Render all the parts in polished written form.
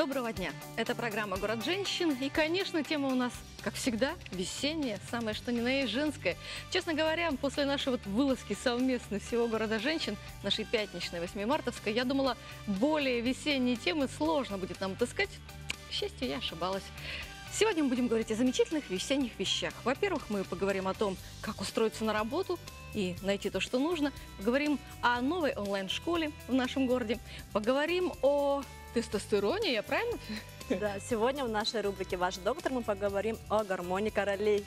Доброго дня! Это программа «Город женщин». И, конечно, тема у нас, как всегда, весенняя, самое что ни на есть женская. Честно говоря, после нашей вылазки совместной всего «Города женщин», нашей пятничной 8-мартовской, я думала, более весенние темы сложно будет нам отыскать. К счастью, я ошибалась. Сегодня мы будем говорить о замечательных весенних вещах. Во-первых, мы поговорим о том, как устроиться на работу и найти то, что нужно. Поговорим о новой онлайн-школе в нашем городе. Поговорим о тестостероне, я правильно? Да, сегодня в нашей рубрике «Ваш доктор» мы поговорим о гормоне королей.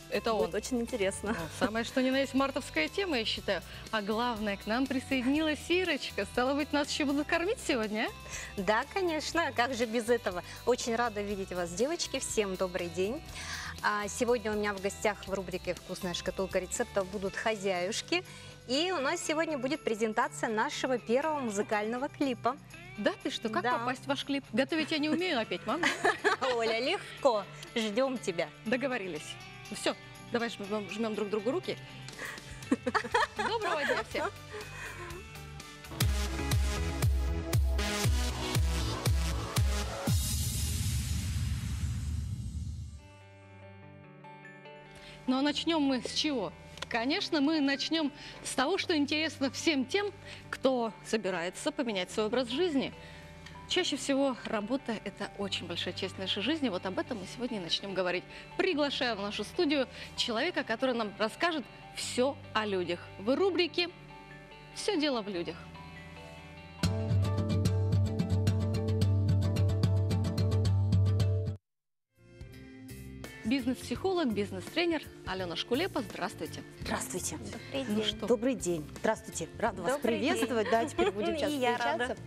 Это будет очень интересно. Самое что ни на есть мартовская тема, я считаю. А главное, к нам присоединилась Ирочка. Стало быть, нас еще будут кормить сегодня, а? Да, конечно, как же без этого. Очень рада видеть вас, девочки. Всем добрый день. Сегодня у меня в гостях в рубрике «Вкусная шкатулка рецептов» будут хозяюшки. И у нас сегодня будет презентация нашего первого музыкального клипа. Да ты что, как попасть в ваш клип? Готовить я не умею опять, мама. Оля, легко. Ждем тебя. Договорились. Ну все, давай жмем друг другу руки. Доброго дня всем. Ну а начнем мы с чего? Конечно, мы начнем с того, что интересно всем тем, кто собирается поменять свой образ жизни. Чаще всего работа – это очень большая часть нашей жизни. Вот об этом мы сегодня и начнем говорить. Приглашаю в нашу студию человека, который нам расскажет все о людях. В рубрике «Все дело в людях». Бизнес-психолог, бизнес-тренер Алена Шкулепа. Здравствуйте. Здравствуйте. Добрый день. Ну что? Добрый день. Здравствуйте. Рада вас приветствовать. Да, теперь будем часто встречаться.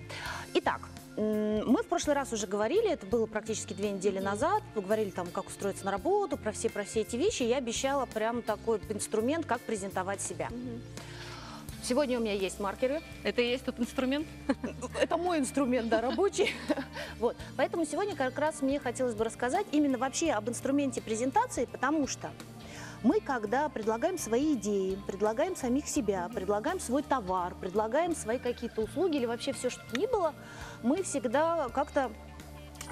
Итак, мы в прошлый раз уже говорили, это было практически 2 недели назад, поговорили там, как устроиться на работу, про все эти вещи. Я обещала прям такой инструмент, как презентовать себя. Сегодня у меня есть маркеры. Это и есть тот инструмент? Это мой инструмент, да, рабочий. Вот. Поэтому сегодня как раз мне хотелось бы рассказать именно вообще об инструменте презентации, потому что мы, когда предлагаем свои идеи, предлагаем самих себя, предлагаем свой товар, предлагаем свои какие-то услуги или вообще все, что ни было, мы всегда как-то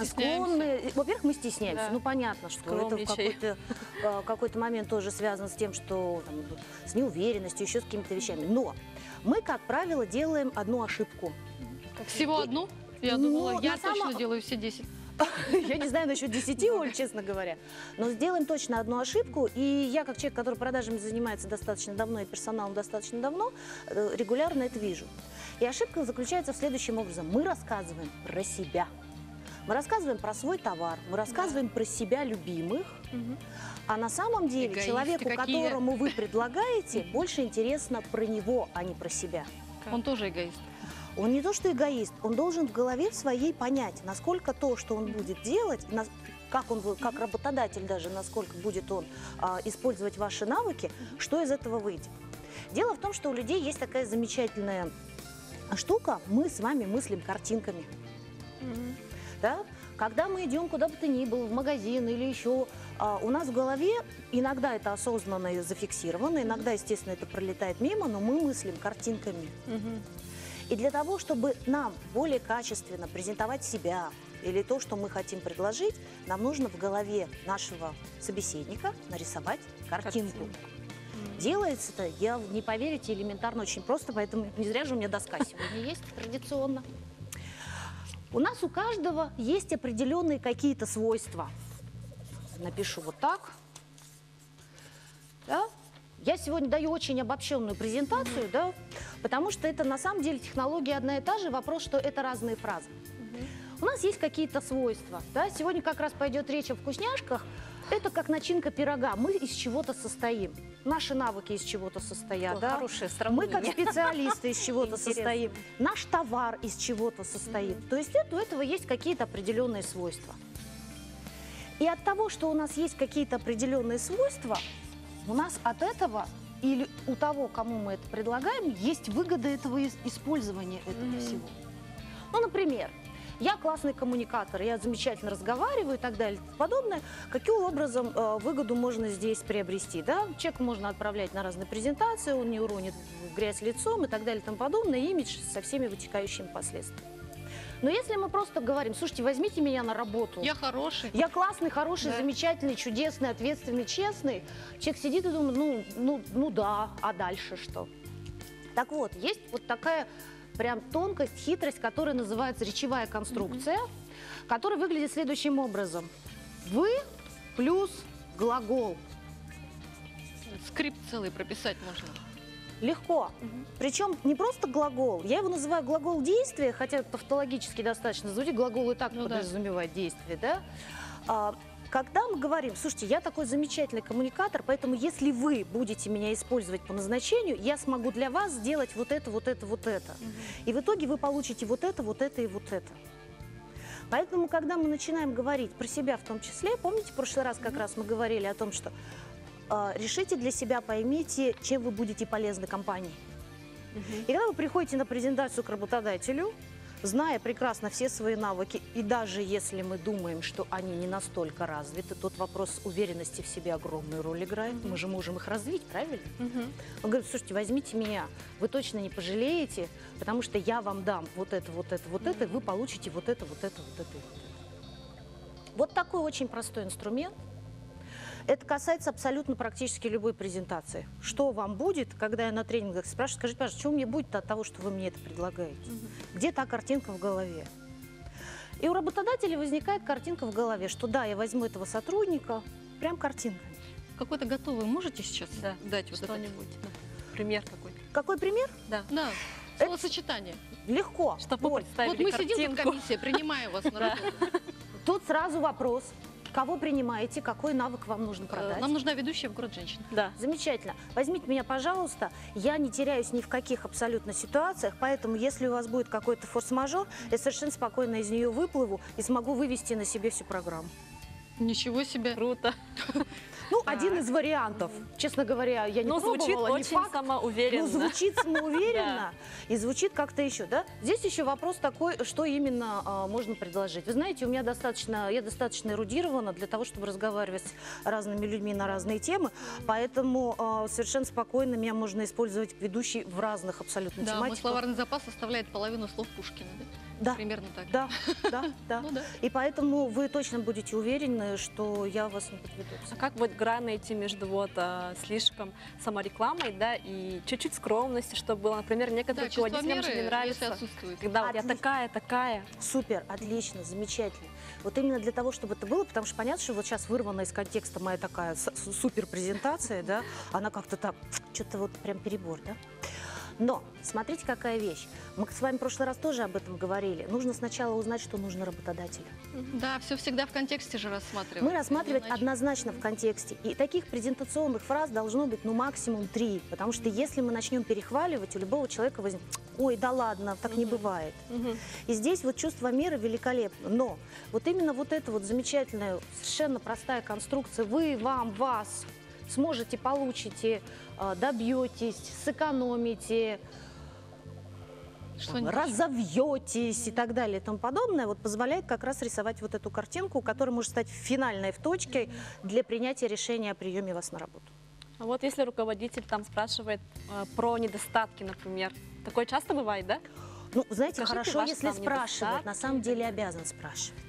склонны. Во-первых, мы стесняемся. Да. Ну, понятно, что это в какой-то момент тоже связано с тем, что там, с неуверенностью, еще с какими-то вещами. Но мы, как правило, делаем одну ошибку. Всего одну? Я думала, я точно делаю все 10. Я не знаю насчет 10, Оль, честно говоря. Но сделаем точно одну ошибку. И я, как человек, который продажами занимается достаточно давно и персоналом достаточно давно, регулярно это вижу. И ошибка заключается в следующем образом. Мы рассказываем про себя. Мы рассказываем про свой товар, мы рассказываем про себя любимых, а на самом деле эгоисты человеку, которому вы предлагаете, больше интересно про него, а не про себя. Он тоже эгоист. Он не то что эгоист, он должен в голове в своей понять, насколько то, что он будет делать, как работодатель даже, насколько будет он использовать ваши навыки, что из этого выйдет. Дело в том, что у людей есть такая замечательная штука, мы с вами мыслим картинками. Да? Когда мы идем куда бы то ни было, в магазин или еще, у нас в голове иногда это осознанно и зафиксировано, иногда, естественно, это пролетает мимо, но мы мыслим картинками. И для того, чтобы нам более качественно презентовать себя или то, что мы хотим предложить, нам нужно в голове нашего собеседника нарисовать картинку. Делается это, я не поверите, элементарно, очень просто, поэтому не зря же у меня доска сегодня есть традиционно. У нас у каждого есть определенные какие-то свойства. Напишу вот так. Да? Я сегодня даю очень обобщенную презентацию, да, потому что это на самом деле технология одна и та же, вопрос, что это разные фразы. У нас есть какие-то свойства. Да? Сегодня как раз пойдет речь о вкусняшках. Это как начинка пирога. Мы из чего-то состоим. Наши навыки из чего-то состоят. Да? Мы как специалисты из чего-то состоим. Наш товар из чего-то состоит. То есть у этого есть какие-то определенные свойства. И от того, что у нас есть какие-то определенные свойства, у нас от этого или у того, кому мы это предлагаем, есть выгода этого использования этого всего. Ну, например, я классный коммуникатор, я замечательно разговариваю и так далее и тому подобное. Каким образом выгоду можно здесь приобрести? Да? Человека можно отправлять на разные презентации, он не уронит в грязь лицом и так далее и тому подобное, имидж со всеми вытекающими последствиями. Но если мы просто говорим, слушайте, возьмите меня на работу. Я хороший. Я классный, хороший, Да. замечательный, чудесный, ответственный, честный. Человек сидит и думает, ну да, а дальше что? Так вот, есть вот такая прям тонкость, хитрость, которая называется речевая конструкция, которая выглядит следующим образом. Вы плюс глагол. Скрипт целый прописать можно. Легко. Причем не просто глагол. Я его называю глагол действия, хотя тавтологически достаточно звучит. Глагол и так Ну да. подразумевает действие, да? Когда мы говорим, слушайте, я такой замечательный коммуникатор, поэтому если вы будете меня использовать по назначению, я смогу для вас сделать вот это, вот это, вот это. И в итоге вы получите вот это и вот это. Поэтому, когда мы начинаем говорить про себя в том числе, помните, в прошлый раз как раз мы говорили о том, что решите для себя, поймите, чем вы будете полезны компании. И когда вы приходите на презентацию к работодателю, зная прекрасно все свои навыки, и даже если мы думаем, что они не настолько развиты, тот вопрос уверенности в себе огромную роль играет, мы же можем их развить, правильно? Он говорит, слушайте, возьмите меня, вы точно не пожалеете, потому что я вам дам вот это, и вы получите вот это, вот это, вот это, и вот это. Вот такой очень простой инструмент. Это касается абсолютно практически любой презентации. Что вам будет, когда я на тренингах спрашиваю, скажите, пожалуйста, что мне будет от того, что вы мне это предлагаете? Где та картинка в голове? И у работодателя возникает картинка в голове, что да, я возьму этого сотрудника, прям картинка. Какой-то готовый можете сейчас дать вот это? Что-нибудь. Пример какой-то. Какой пример? Да. Да, словосочетание. Легко. Чтобы Оль, представили Вот мы сидим, тут картинку. комиссия, принимаем вас на работу. тут сразу вопрос. Кого принимаете, какой навык вам нужно продать? Нам нужна ведущая в «Город женщин». Да. Замечательно. Возьмите меня, пожалуйста. Я не теряюсь ни в каких абсолютно ситуациях, поэтому если у вас будет какой-то форс-мажор, я совершенно спокойно из нее выплыву и смогу вывести на себе всю программу. Ничего себе. Круто. Ну, один из вариантов. Честно говоря, я не Ну, пробовала, звучит не очень факт. самоуверенно. Ну, звучит самоуверенно и звучит как-то еще, да? Здесь еще вопрос такой, что именно можно предложить. Вы знаете, я достаточно эрудирована для того, чтобы разговаривать с разными людьми на разные темы, поэтому совершенно спокойно меня можно использовать ведущий в разных абсолютно Да, мой тематиках. словарный запас составляет половину слов Пушкина. Да. Примерно так. Да, да. Ну да. И поэтому вы точно будете уверены, что я вас не подведу. А как вот грань найти между слишком саморекламой, да, и чуть-чуть скромности, чтобы было, например, Да, некоторым чувство руководителям же меры, не если нравится, отсутствует. когда вот я Отлично. такая. Супер, отлично, замечательно. Вот именно для того, чтобы это было, потому что понятно, что вот сейчас вырвана из контекста моя такая супер презентация, да, она как-то так, что-то вот прям перебор, да. Но смотрите, какая вещь. Мы с вами в прошлый раз тоже об этом говорили. Нужно сначала узнать, что нужно работодателю. Да, все всегда в контексте же рассматривать. Мы рассматривать Иначе- однозначно в контексте. И таких презентационных фраз должно быть, ну, максимум 3. Потому что если мы начнем перехваливать, у любого человека возникнет, ой, да ладно, так не бывает. И здесь вот чувство меры великолепно. Но вот именно вот эта вот замечательная, совершенно простая конструкция «вы, вам, вас» сможете, получите, добьетесь, сэкономите, Что-нибудь. разовьетесь и так далее и тому подобное, вот позволяет как раз рисовать вот эту картинку, которая может стать финальной в точке для принятия решения о приеме вас на работу. А вот если руководитель там спрашивает про недостатки, например, такое часто бывает, да? Ну, знаете, Скажите, хорошо, ваши если там спрашивает, на недостатки самом и так деле далее. обязан спрашивать.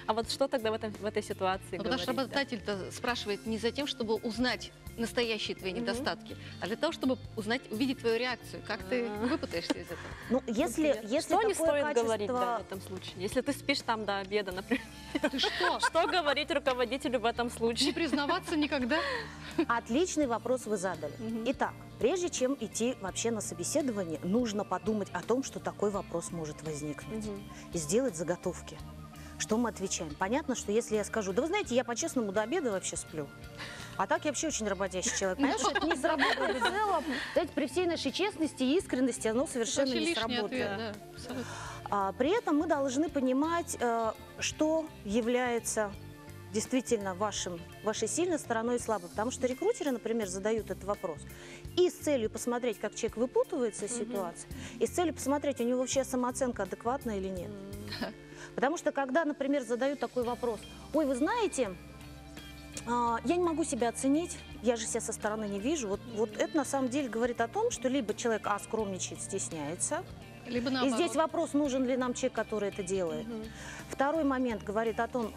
А вот что тогда в этой ситуации Ну, потому что говорить, да? работодатель-то спрашивает не за тем, чтобы узнать настоящие твои недостатки, а для того, чтобы увидеть твою реакцию, как ты выпутаешься из этого. Ну, если Что не такое стоит качество... говорить в этом случае? Если ты спишь там до обеда, например, Ты что? что говорить руководителю в этом Не случае? признаваться никогда? Отличный вопрос вы задали. Итак, прежде чем идти вообще на собеседование, нужно подумать о том, что такой вопрос может возникнуть. И сделать заготовки. Что мы отвечаем? Понятно, что если я скажу, да вы знаете, я по-честному до обеда вообще сплю. А так я вообще очень работящий человек. Понятно, что это не сработает в целом. Знаете, при всей нашей честности и искренности оно совершенно Вообще не лишний сработает. ответ, да, абсолютно. При этом мы должны понимать, что является действительно вашей сильной стороной и слабой. Потому что рекрутеры, например, задают этот вопрос и с целью посмотреть, как человек выпутывается из ситуации, и с целью посмотреть, у него вообще самооценка адекватная или нет. Потому что, когда, например, задают такой вопрос, ой, вы знаете, я не могу себя оценить, я же себя со стороны не вижу. Вот это на самом деле говорит о том, что либо человек скромничает, стесняется, Либо И наоборот. здесь вопрос, нужен ли нам человек, который это делает. Второй момент говорит о том,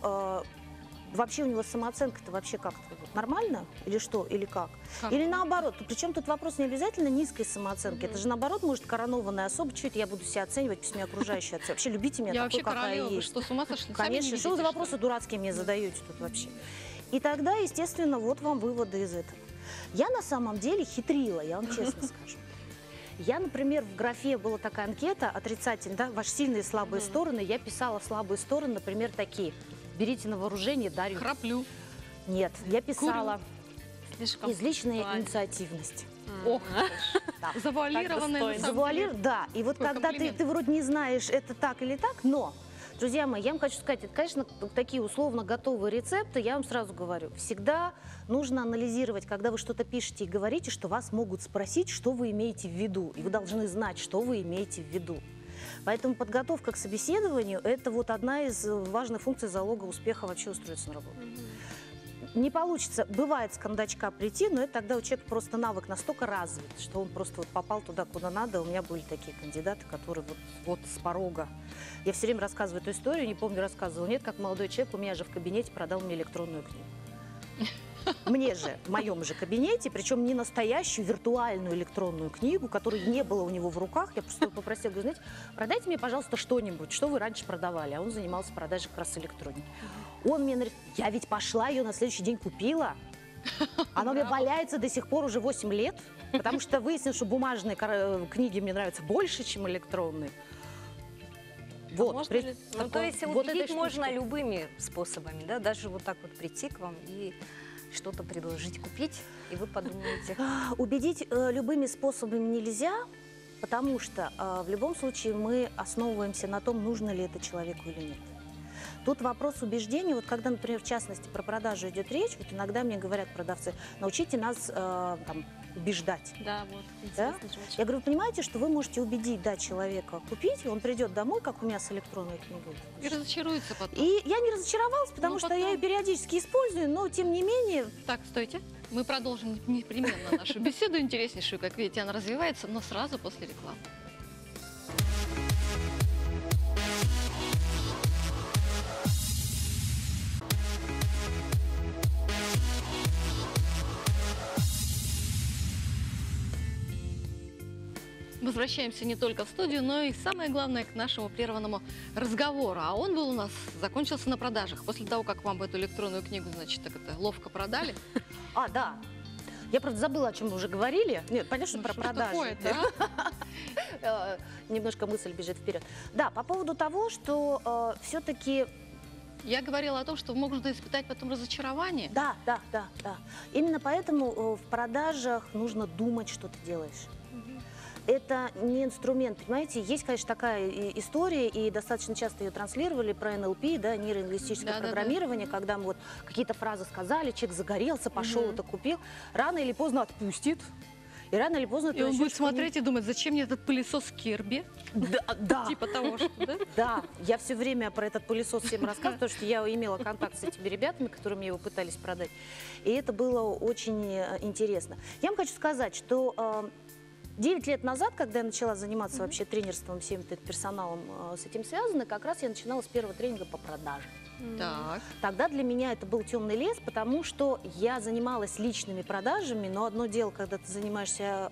вообще у него самооценка-то вообще как-то вот нормально или что, или как? Как? Или наоборот, причем тут вопрос не обязательно низкой самооценки, это же наоборот может коронованная особа, что это я буду себя оценивать, пусть меня окружающие оценивают. Вообще любите меня Я такой, вообще какая королева, вы есть. что, с ума сошли? Сами Конечно, не что вы за видите, вопросы что ли? дурацкие мне задаете тут вообще? И тогда, естественно, вот вам выводы из этого. Я на самом деле хитрила, я вам честно скажу. Я, например, в графе была такая анкета, отрицательная, да, ваши сильные и слабые стороны. Я писала слабые стороны, например, такие. Берите на вооружение, Дарью. Храплю. Нет, я писала Слишком излишняя сексуально. инициативность. Ох, Да. завуалированная на самом деле. Да, и вот Какой когда комплимент. ты вроде не знаешь, это так или так, но, друзья мои, я вам хочу сказать, это, конечно, такие условно готовые рецепты, я вам сразу говорю, всегда нужно анализировать, когда вы что-то пишете и говорите, что вас могут спросить, что вы имеете в виду, и вы должны знать, что вы имеете в виду. Поэтому подготовка к собеседованию – это вот одна из важных функций залога успеха вообще устроиться на работу. Не получится, бывает с кондачка прийти, но это тогда у человека просто навык настолько развит, что он просто вот попал туда, куда надо. У меня были такие кандидаты, которые вот с порога. Я все время рассказываю эту историю, не помню, рассказывала. Нет, как молодой человек у меня же в кабинете продал мне электронную книгу. Мне же, в моем же кабинете, причем не настоящую виртуальную электронную книгу, которой не было у него в руках. Я просто попросила, говорю, знаете, продайте мне, пожалуйста, что-нибудь, что вы раньше продавали. А он занимался продажей как раз электроники. Он мне говорит, я ведь пошла, ее на следующий день купила. Она у меня валяется до сих пор уже 8 лет, потому что выяснилось, что бумажные книги мне нравятся больше, чем электронные. Вот, можно при- ли- Ну, то есть вот этой убедить можно штучкой. любыми способами, да, даже вот так вот прийти к вам и что-то предложить купить, и вы подумаете, Убедить любыми способами нельзя, потому что в любом случае мы основываемся на том, нужно ли это человеку или нет. Тут вопрос убеждения, вот когда, например, в частности про продажу идет речь, вот иногда мне говорят продавцы, научите нас там, убеждать. Да, вот. Да? Интересно же очень. Я говорю, вы понимаете, что вы можете убедить человека купить, и он придет домой, как у меня с электронной книгой. И разочаруется потом. И я не разочаровалась, потому Ну, что потом. я ее периодически использую, но тем не менее Так, стойте. Мы продолжим непременно нашу беседу интереснейшую. Как видите, она развивается, но сразу после рекламы. Возвращаемся не только в студию, но и самое главное к нашему прерванному разговору. А он был у нас, закончился на продажах. После того, как вам эту электронную книгу, значит, так это ловко продали. да. Я, правда, забыла, о чем мы уже говорили. Нет, понятно, что Ну, про что продажи. такое-то, а? Немножко мысль бежит вперед. Да, по поводу того, что все-таки... Я говорила о том, что можно испытать потом разочарование. Да. Именно поэтому в продажах нужно думать, что ты делаешь. Это не инструмент, понимаете? Есть, конечно, такая история, и достаточно часто ее транслировали про НЛП, да, нейролингвистическое Да-да-да. программирование, когда мы вот какие-то фразы сказали, человек загорелся, пошел это купил, рано или поздно отпустит, и рано или поздно И ты он начнешь будет смотреть и думать, зачем мне этот пылесос Кирби? Да, Типа того, что, да? да, я все время про этот пылесос всем рассказываю, потому что я имела контакт с этими ребятами, которые мне его пытались продать. И это было очень интересно. Я вам хочу сказать, что 9 лет назад, когда я начала заниматься вообще тренерством, всем персоналом с этим связано, как раз я начинала с первого тренинга по продаже. Так. Тогда для меня это был темный лес, потому что я занималась личными продажами, но одно дело, когда ты занимаешься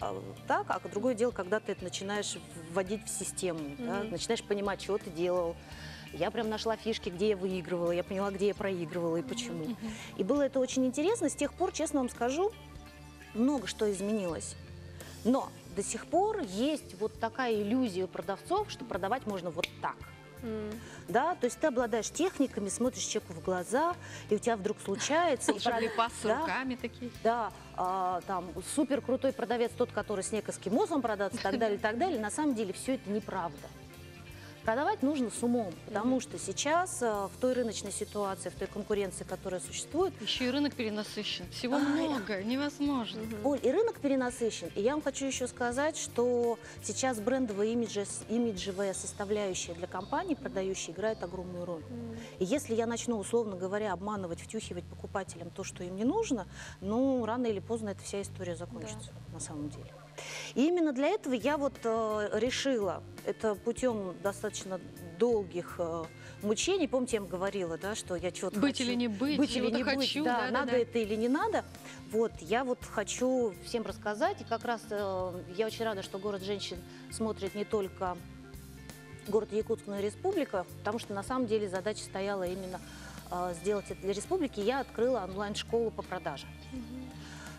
так, а другое дело, когда ты это начинаешь вводить в систему, да, начинаешь понимать, что ты делал. Я прям нашла фишки, где я выигрывала, я поняла, где я проигрывала и почему. И было это очень интересно. С тех пор, честно вам скажу, много что изменилось. Но до сих пор есть вот такая иллюзия у продавцов, что продавать можно вот так. Да, то есть ты обладаешь техниками, смотришь человеку в глаза, и у тебя вдруг случается... Волшебный пас с Да. руками такие. Да, там супер крутой продавец, тот, который снег эскимосом продастся, и так далее, и так далее. На самом деле все это неправда. Продавать нужно с умом, потому что сейчас в той рыночной ситуации, в той конкуренции, которая существует, Еще и рынок перенасыщен. Всего много, невозможно. Оль, и рынок перенасыщен. И я вам хочу еще сказать, что сейчас брендовая имиджевая составляющая для компаний, продающей, играет огромную роль. И если я начну, условно говоря, обманывать, втюхивать покупателям то, что им не нужно, ну, рано или поздно эта вся история закончится, на самом деле. И именно для этого я вот решила, это путем достаточно долгих мучений, помните, я вам говорила, да, что я чего-то Быть хочу. или не быть, Быть или чего-то не хочу, быть, да, да, надо да. это или не надо. Вот, я вот хочу всем рассказать, и как раз я очень рада, что «Город женщин» смотрит не только город Якутск, но и республика, потому что на самом деле задача стояла именно сделать это для республики. Я открыла онлайн-школу по продаже.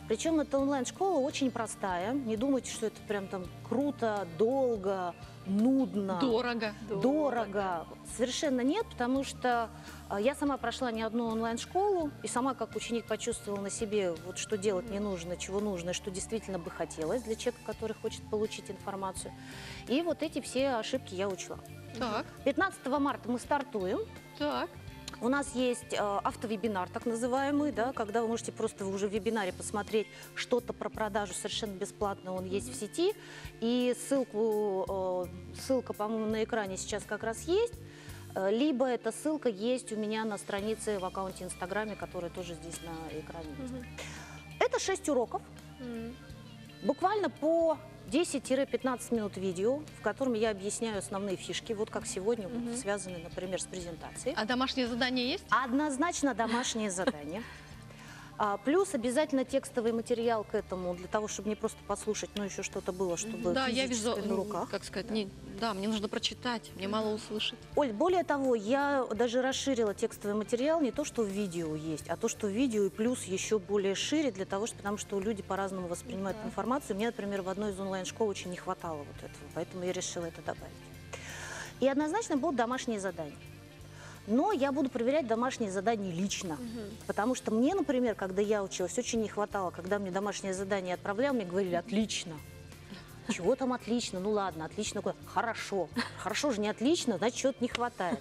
Причем эта онлайн-школа очень простая. Не думайте, что это прям там круто, долго, нудно. Дорого. Дорого. Совершенно нет, потому что я сама прошла не одну онлайн-школу, и сама как ученик почувствовала на себе, вот что делать не нужно, чего нужно, что действительно бы хотелось для человека, который хочет получить информацию. И вот эти все ошибки я учла. Так, 15 марта мы стартуем. так. У нас есть автовебинар, так называемый, да, когда вы можете просто уже в вебинаре посмотреть что-то про продажу совершенно бесплатно, он есть в сети. И ссылка, по-моему, на экране сейчас как раз есть. Либо эта ссылка есть у меня на странице в аккаунте Инстаграме, которая тоже здесь на экране есть. Это 6 уроков, буквально по 10-15 минут видео, в котором я объясняю основные фишки, вот как сегодня, вот, связанные, например, с презентацией. А домашнее задание есть? Однозначно домашнее задание. Плюс обязательно текстовый материал к этому, для того, чтобы не просто послушать, но еще что-то было, чтобы Да, я физически вижу, на руках. как сказать, да, мне нужно прочитать, мне мало услышать. Оль, более того, я даже расширила текстовый материал, не то, что в видео есть, а то, что в видео и плюс еще более шире, для того, потому что люди по-разному воспринимают информацию. Мне, например, в одной из онлайн-школ очень не хватало вот этого, поэтому я решила это добавить. И однозначно будут домашние задания. Но я буду проверять домашние задания лично, потому что мне, например, когда я училась, очень не хватало, когда мне домашнее задание отправляли, мне говорили: отлично. Чего там отлично? Ну ладно, отлично. Хорошо. Хорошо же не отлично, значит, чего-то не хватает.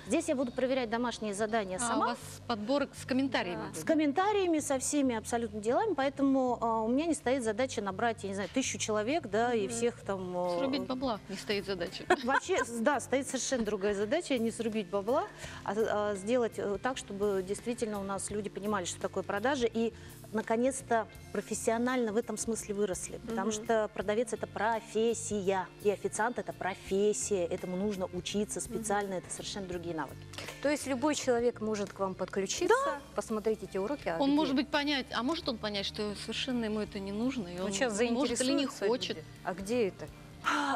Здесь я буду проверять домашние задания А сама. у вас подбор с комментариями? С комментариями, со всеми абсолютно делами, поэтому у меня не стоит задача набрать, я не знаю, 1000 человек, да, и всех там... Срубить бабла не стоит задача. Вообще, да, стоит совершенно другая задача, не срубить бабла, а сделать так, чтобы действительно у нас люди понимали, что такое продажи, и наконец-то профессионально в этом смысле выросли, потому что продавец – это профессия, и официант – это профессия, этому нужно учиться специально, это совершенно другие навыки. То есть любой человек может к вам подключиться, посмотреть эти уроки. Он может быть понять, а может он понять, что совершенно ему это не нужно, и он сейчас может или не заинтересуются хочет. люди. А где это?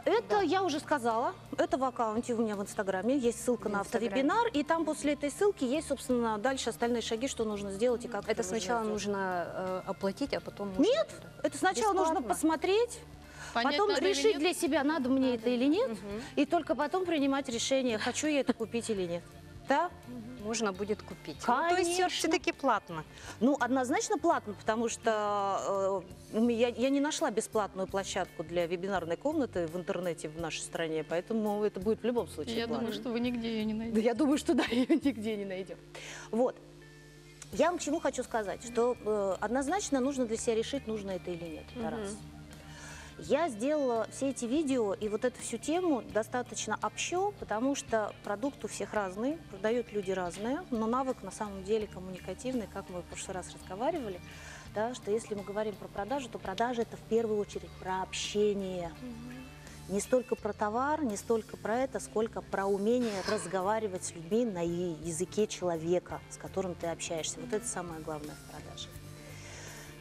Это я уже сказала, это в аккаунте у меня в Инстаграме, есть ссылка на автовебинар, и там после этой ссылки есть, собственно, дальше остальные шаги, что нужно сделать и как Это сначала нужно оплатить, а потом можно... Нет, это сначала нужно Бесплатно? посмотреть, Понять, потом надо или решить нет? для себя, надо мне это или нет, и только потом принимать решение, хочу я это купить или нет. Да? Можно будет купить. Конечно. Ну, то есть все-таки платно. Ну, однозначно платно, потому что я не нашла бесплатную площадку для вебинарной комнаты в интернете в нашей стране, поэтому это будет в любом случае Я платно. думаю, что вы нигде ее не Да, найдете. я думаю, что да, ее нигде не найдем. Вот. Я вам к чему хочу сказать, что однозначно нужно для себя решить, нужно это или нет. Это раз. Я сделала все эти видео и вот эту всю тему достаточно общо, потому что продукт у всех разный, продают люди разные, но навык на самом деле коммуникативный, как мы в прошлый раз разговаривали, да, что если мы говорим про продажу, то продажа – это в первую очередь про общение. Не столько про товар, не столько про это, сколько про умение разговаривать с людьми на языке человека, с которым ты общаешься. Вот это самое главное в продаже.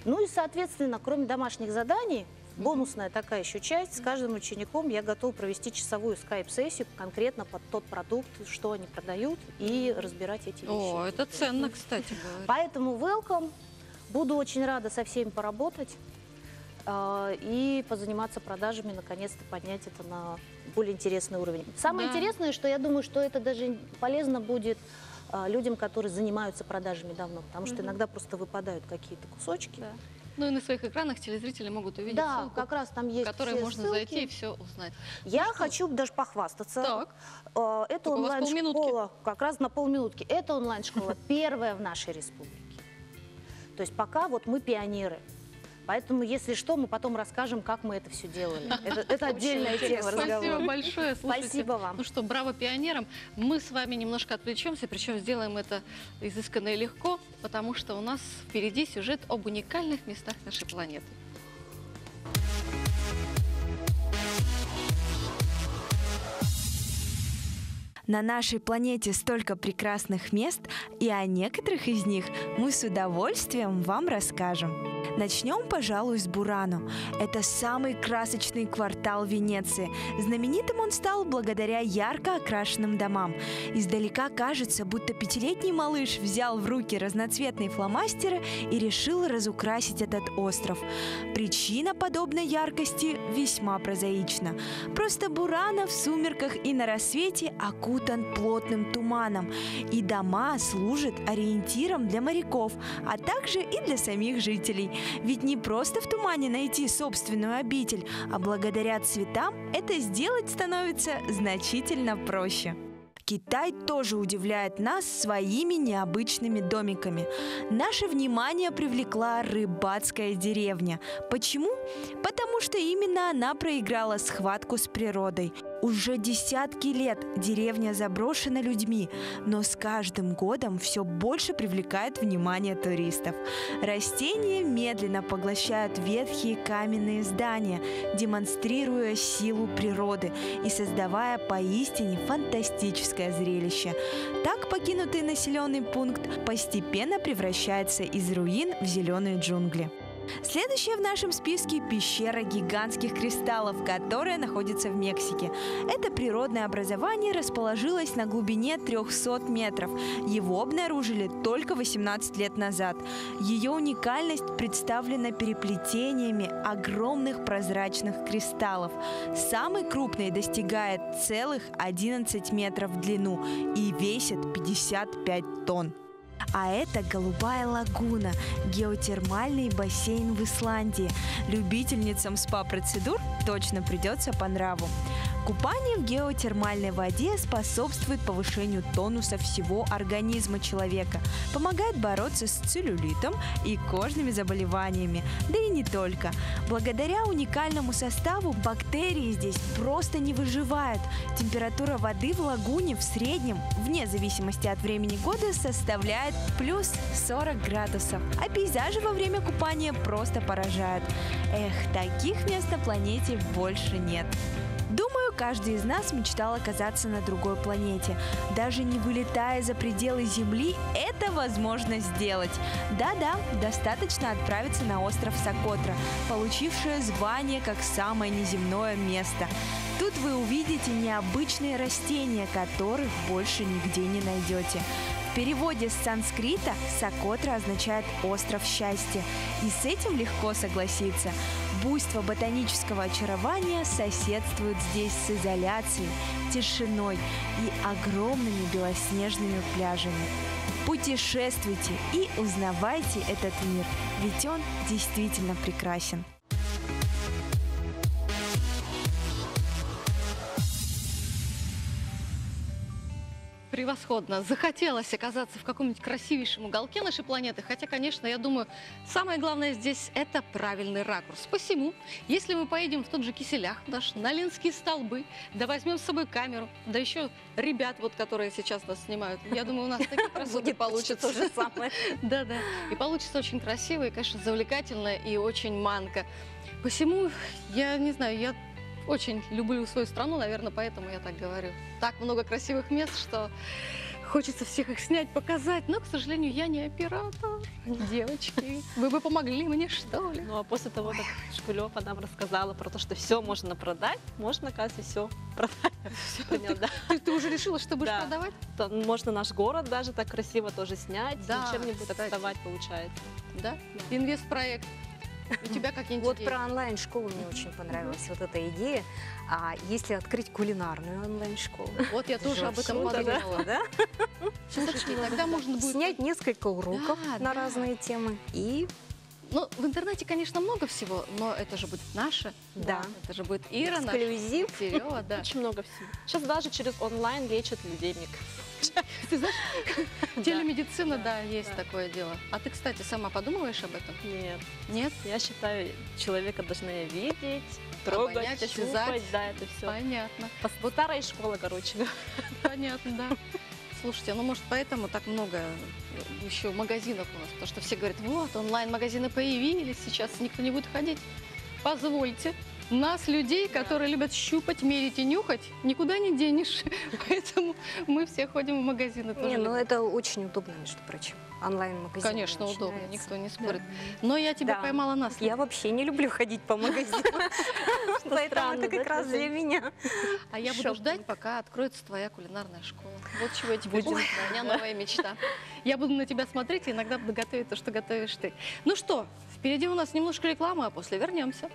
Ну и, соответственно, кроме домашних заданий, бонусная такая еще часть, с каждым учеником я готова провести часовую скайп-сессию конкретно под тот продукт, что они продают, и разбирать эти вещи. О, это ценно, кстати говоря. Поэтому welcome. Буду очень рада со всеми поработать и позаниматься продажами, наконец-то поднять это на более интересный уровень. Самое Да. интересное, что я думаю, что это даже полезно будет людям, которые занимаются продажами давно, потому что иногда просто выпадают какие-то кусочки. Да. Ну и на своих экранах телезрители могут увидеть Да, ссылку, как раз там в есть которой все можно ссылки. зайти и все узнать. Я хочу даже похвастаться. Так. Это Только у вас онлайн-школа, как раз на полминутки. Это онлайн-школа первая в нашей республике. То есть пока вот мы пионеры. Поэтому, если что, мы потом расскажем, как мы это все делали. Это отдельная тема Спасибо разговора. большое. Слушайте, Спасибо вам. Ну что, браво пионерам. Мы с вами немножко отвлечемся, причем сделаем это изысканно и легко, потому что у нас впереди сюжет об уникальных местах нашей планеты. На нашей планете столько прекрасных мест, и о некоторых из них мы с удовольствием вам расскажем. Начнем, пожалуй, с Бурано. Это самый красочный квартал Венеции. Знаменитым он стал благодаря ярко окрашенным домам. Издалека кажется, будто пятилетний малыш взял в руки разноцветные фломастеры и решил разукрасить этот остров. Причина подобной яркости весьма прозаична. Просто Бурано в сумерках и на рассвете окутан плотным туманом, и дома служат ориентиром для моряков, а также и для самих жителей. Ведь не просто в тумане найти собственную обитель, а благодаря цветам это сделать становится значительно проще. Китай тоже удивляет нас своими необычными домиками. Наше внимание привлекла рыбацкая деревня. Почему? Потому что именно она проиграла схватку с природой. Уже десятки лет деревня заброшена людьми, но с каждым годом все больше привлекает внимание туристов. Растения медленно поглощают ветхие каменные здания, демонстрируя силу природы и создавая поистине фантастическое зрелище. Так покинутый населенный пункт постепенно превращается из руин в зеленые джунгли. Следующая в нашем списке – пещера гигантских кристаллов, которая находится в Мексике. Это природное образование расположилось на глубине 300 метров. Его обнаружили только 18 лет назад. Ее уникальность представлена переплетениями огромных прозрачных кристаллов. Самый крупный достигает целых 11 метров в длину и весит 55 тонн. А это Голубая лагуна, геотермальный бассейн в Исландии. Любительницам спа-процедур точно придется по нраву. Купание в геотермальной воде способствует повышению тонуса всего организма человека, помогает бороться с целлюлитом и кожными заболеваниями, да и не только. Благодаря уникальному составу бактерии здесь просто не выживают. Температура воды в лагуне в среднем, вне зависимости от времени года, составляет плюс 40 градусов. А пейзажи во время купания просто поражают. Эх, таких мест на планете больше нет. Думаю, каждый из нас мечтал оказаться на другой планете. Даже не вылетая за пределы Земли, это возможно сделать. Да-да, достаточно отправиться на остров Сокотра, получившее звание как самое неземное место. Тут вы увидите необычные растения, которых больше нигде не найдете. В переводе с санскрита Сокотра означает «остров счастья», и с этим легко согласиться. Буйство ботанического очарования соседствует здесь с изоляцией, тишиной и огромными белоснежными пляжами. Путешествуйте и узнавайте этот мир, ведь он действительно прекрасен. Превосходно. Захотелось оказаться в каком-нибудь красивейшем уголке нашей планеты. Хотя, конечно, я думаю, самое главное здесь – это правильный ракурс. Посему, если мы поедем в тот же Киселях, наш на Ленские столбы, да возьмем с собой камеру, да еще ребят, вот, которые сейчас нас снимают, я думаю, у нас такие красоты получится. То же самое. Да-да. И получится очень красиво, и, конечно, завлекательно, и очень манко. Посему, я не знаю, я очень люблю свою страну, наверное, поэтому я так говорю. Так много красивых мест, что хочется всех их снять, показать. Но, к сожалению, я не оператор. Девочки, вы бы помогли мне, что ли? Ну а после того, как Шкулёва нам рассказала про то, что все можно продать, можно, оказывается, все продать. Ты уже решила, что будешь продавать? Можно наш город даже так красиво тоже снять, ничем не будет отставать, получается. Да? Инвестпроект. У тебя какие-нибудь Вот про онлайн-школу мне очень понравилась вот эта идея. А если открыть кулинарную онлайн-школу? Вот я тоже об этом подумала. Да? Слушайте, тогда можно будет снять несколько уроков на разные темы и... Ну, в интернете, конечно, много всего, но это же будет наше. Да. Это же будет Ира, эксклюзив. Серега, да. Очень много всего. Сейчас даже через онлайн лечат людей, мне кажется. Ты знаешь, телемедицина, да, есть такое дело. А ты, кстати, сама подумываешь об этом? Нет. Нет? Я считаю, человека должны видеть, трогать, Обонять, щупать, осязать. да, это все. Понятно. Вот старая школа, короче. Понятно, да. Слушайте, ну может поэтому так много еще магазинов у нас, потому что все говорят, вот онлайн-магазины появились, сейчас никто не будет ходить. Позвольте, Нас, людей, которые любят щупать, мерить и нюхать, никуда не денешь. Поэтому мы все ходим в магазины тоже. Не, ну любим. это очень удобно, между прочим. Онлайн-магазин. Конечно, мне очень удобно, нравится. никто не Да. спорит. Но я тебя Да. поймала на слове. Я вообще не люблю ходить по магазинам. Поэтому странно, это как да, раз для меня. А я буду Шопинг. ждать, пока откроется твоя кулинарная школа. Вот чего я теперь Будем. жду. У меня новая мечта. Я буду на тебя смотреть и иногда буду готовить то, что готовишь ты. Ну что, впереди у нас немножко рекламы, а после вернемся.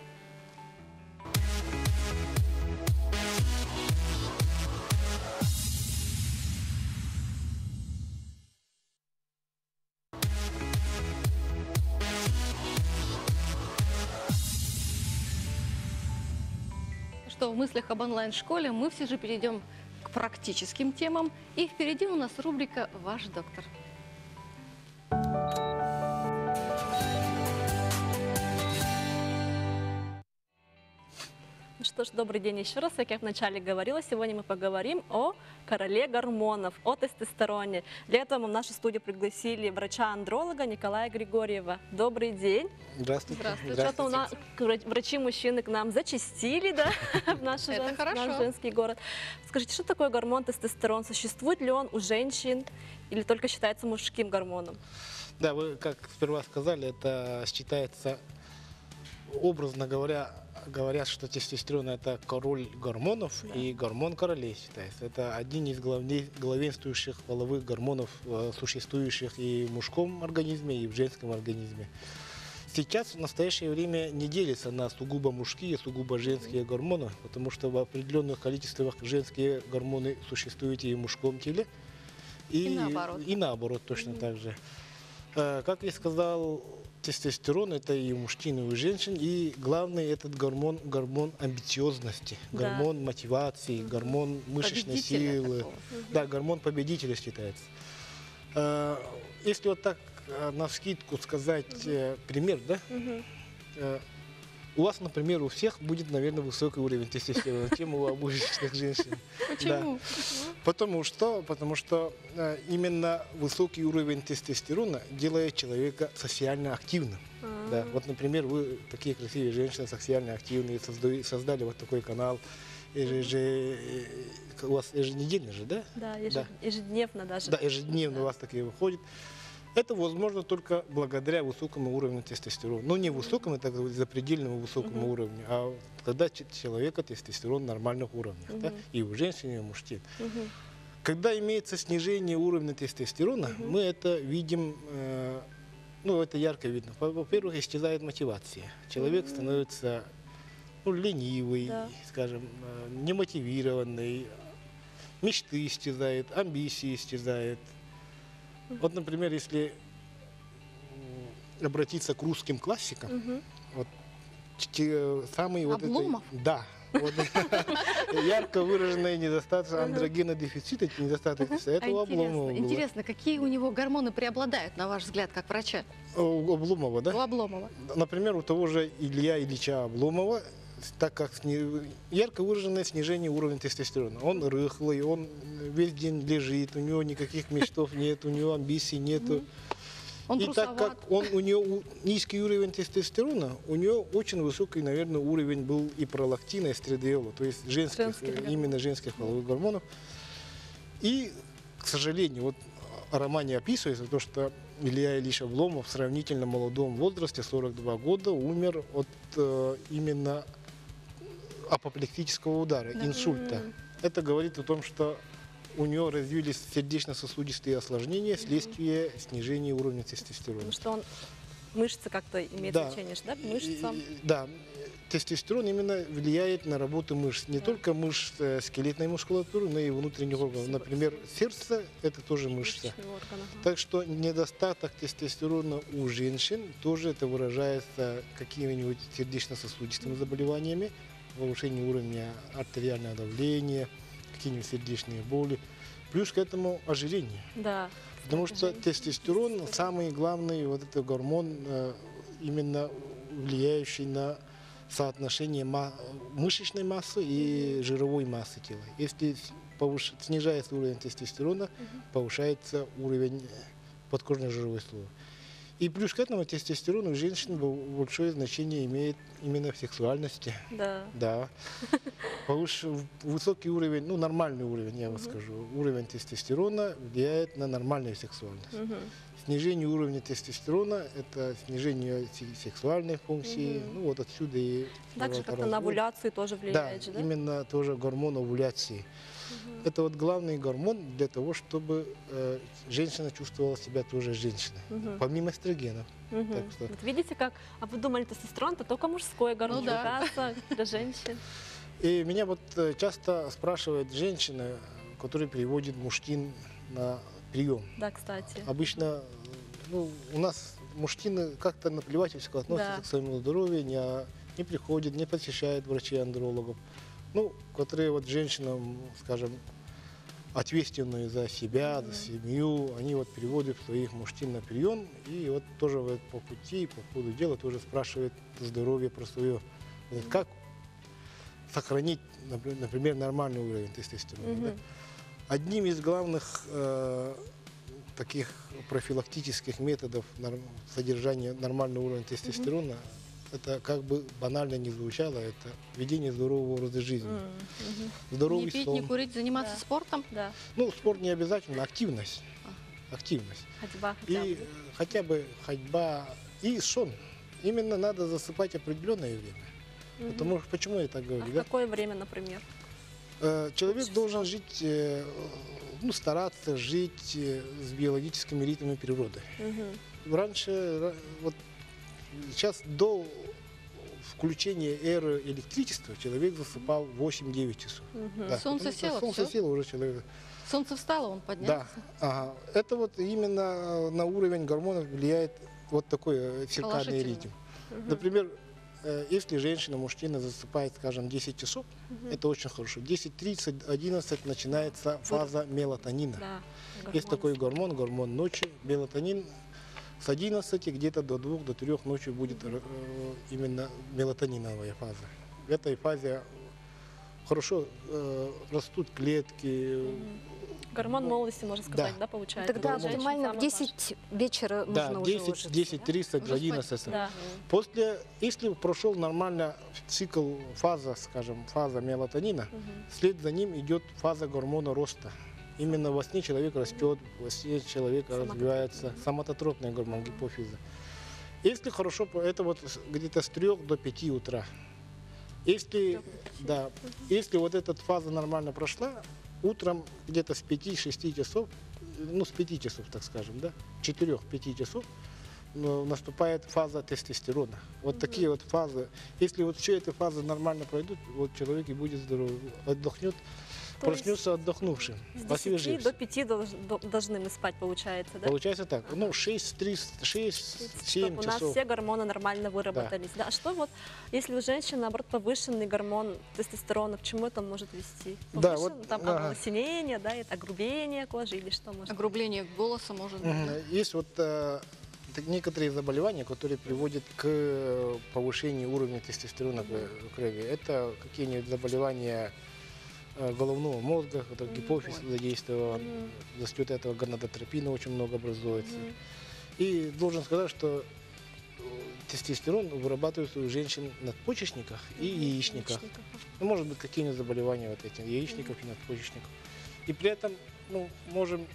Что в мыслях об онлайн-школе мы все же перейдем к практическим темам. И впереди у нас рубрика «Ваш доктор». Ну что ж, добрый день еще раз. Как я вначале говорила, сегодня мы поговорим о короле гормонов, о тестостероне. Для этого мы в нашу студию пригласили врача-андролога Николая Григорьева. Добрый день. Здравствуйте. Здравствуйте. Что-то у нас врачи-мужчины к нам зачастили, да, в наш Это хорошо. женский город. Скажите, что такое гормон тестостерон? Существует ли он у женщин или только считается мужским гормоном? Да, вы как сперва сказали, это считается, образно говоря, говорят, что тестостерон это король гормонов, Да. и гормон королей считается. Это один из главенствующих половых гормонов, существующих и в мужском организме, и в женском организме. Сейчас в настоящее время не делится на сугубо мужские, сугубо женские гормоны, потому что в определенных количествах женские гормоны существуют и в мужском теле, И наоборот. и наоборот точно так же. Как я сказал, тестостерон это и у мужчин, и у женщин, и главный этот гормон, гормон амбициозности, Да. гормон мотивации, гормон мышечной Победителя силы. такого. Да, гормон победителя считается. Если вот так навскидку сказать пример, да? У вас, например, у всех будет, наверное, высокий уровень тестостерона, чем у обычных женщин. Почему? Потому что именно высокий уровень тестостерона делает человека социально активным. Да. Вот, например, вы такие красивые женщины, социально активные, создали вот такой канал. У вас еженедельно же, да? Да, Да. ежедневно даже. Да, ежедневно у вас такие выходят. Это возможно только благодаря высокому уровню тестостерона. Ну, не высокому, это запредельному высокому уровню, а когда человека тестостерон в нормальных уровнях, да? И у женщин, и у мужчин. Когда имеется снижение уровня тестостерона, мы это видим, ну, это ярко видно. Во-первых, исчезает мотивация. Человек становится ленивый, Да. скажем, немотивированный, мечты исчезают, амбиции исчезают. Вот, например, если обратиться к русским классикам, вот самый вот Обломов? да, вот, ярко выраженный недостаток андрогенодефицита, недостаток это у Обломова было. Интересно, какие у него гормоны преобладают, на ваш взгляд, как врача? У Обломова, У да? Обломова. Например, у того же Илья Ильича Обломова, так как ярко выраженное снижение уровня тестостерона. Он рыхлый, он весь день лежит, у него никаких мечтов нет, у него амбиций нету. Он И так трусоват. как у него низкий уровень тестостерона, у него очень высокий, наверное, уровень был и пролактина, и эстрадиола, то есть женских, именно женских половых гормонов. И, к сожалению, вот в романе описывается то, что Илья Ильич Обломов в сравнительно молодом возрасте, 42 года, умер от именно апоплектического удара, инсульта. Это говорит о том, что у него развились сердечно-сосудистые осложнения вследствие снижения уровня тестостерона. Потому что он мышцы как-то имеет Да. значение, да, мышцам. Да, тестостерон именно влияет на работу мышц. Не только мышц скелетной мускулатуры, но и внутренних органов. Например, сердце – это тоже мышца. Мышечный орган, ага. Так что недостаток тестостерона у женщин тоже это выражается какими-нибудь сердечно-сосудистыми заболеваниями, повышение уровня артериального давления, какие-нибудь сердечные боли. Плюс к этому ожирение. Да. Потому что тестостерон самый главный вот это гормон, именно влияющий на соотношение мышечной массы и жировой массы тела. Если снижается уровень тестостерона, повышается уровень подкожно-жировой слоя. И плюс к этому тестостерон у женщин большое значение имеет именно в сексуальности. Да. Да. Высокий уровень, ну нормальный уровень, я вам скажу, уровень тестостерона влияет на нормальную сексуальность. Снижение уровня тестостерона – это снижение сексуальной функции. Ну вот отсюда и… Также как-то на овуляцию тоже влияет же, да? именно тоже гормон овуляции. Это вот главный гормон для того, чтобы женщина чувствовала себя тоже женщиной, помимо эстрогенов. Так что… Вот видите, как… А вы думали, тестостерон – это только мужской гормон, Ну да. оказывается, для женщин. И меня вот часто спрашивают женщины, которые приводят мужчин на прием. Да, кстати. Обычно ну, у нас мужчины как-то наплевательски относятся Да. к своему здоровью, не приходят, не посещают врачей-андрологов. Ну, которые вот женщинам, скажем, ответственные за себя, за семью, они вот приводят своих мужчин на прием и вот тоже вот по пути, по ходу дела тоже спрашивают здоровье про свое. Как сохранить, например, нормальный уровень тестостерона. Да? Одним из главных таких профилактических методов содержания нормального уровня тестостерона, это как бы банально не звучало, это ведение здорового образа жизни. Здоровый Не пить, сон. не курить, заниматься Да. спортом. Да. Ну, спорт не обязательно, активность. Активность. Ходьба хотя И бы. хотя бы ходьба и сон. Именно надо засыпать определенное время. Потому что, почему я так А говорю? в Да? какое время, например? Человек должен жить, ну, стараться жить с биологическими ритмами природы. Раньше, вот сейчас до включения эры электричества человек засыпал 8-9 часов. Да, Солнце потому что село, солнце всё. село уже человек. Солнце встало, он поднялся. Да, ага. Это вот именно на уровень гормонов влияет вот такой циркадный Положительно. ритм. Например, если женщина, мужчина засыпает, скажем, 10 часов, это очень хорошо. 10:30, 11 начинается фаза мелатонина. Да. Есть гормоны. такой гормон ночи, мелатонин. С 11 где-то до 2, до 3 ночи будет именно мелатониновая фаза. В этой фазе хорошо растут клетки. Гормон молодости, можно сказать, Да. да, получается? Тогда Гормон. оптимально в 10 вечера Да, нужно уже 10, ложиться, 10:30, Уже 11. Да. После, если прошел нормально цикл, фаза, скажем, фаза мелатонина, вслед за ним идет фаза гормона роста. Именно во сне человек растет, во сне человека развивается соматотропный гормон гипофиза. Если хорошо, это вот где-то с 3 до 5 утра. Если вот эта фаза нормально прошла, утром где-то с 5-6 часов, ну с 5 часов, так скажем, да, 4-5 часов, наступает фаза тестостерона. Вот такие вот фазы. Если вот все эти фазы нормально пройдут, вот человек и будет здоровый, отдохнет, То есть проснется отдохнувшим, С 10 освежившим. до 5 должны мы спать, получается, да? Получается так, ну 6-7 Чтобы у нас часов. все гормоны нормально выработались. Да. А что вот, если у женщины, наоборот, повышенный гормон тестостерона, к чему это может вести? Да, Повышен, вот, там ага. облысенение, да, это огрубение кожи или что может быть? Огрубление голоса может быть. да. Есть вот некоторые заболевания, которые приводят к повышению уровня тестостерона в крови. Это какие-нибудь заболевания головного мозга, это гипофиз задействован, за счет этого гонадотропина очень много образуется. И должен сказать, что тестостерон вырабатывается у женщин в надпочечниках и яичниках. Ну, может быть, какие-нибудь заболевания вот эти, яичников и надпочечников. И при этом, ну, можем,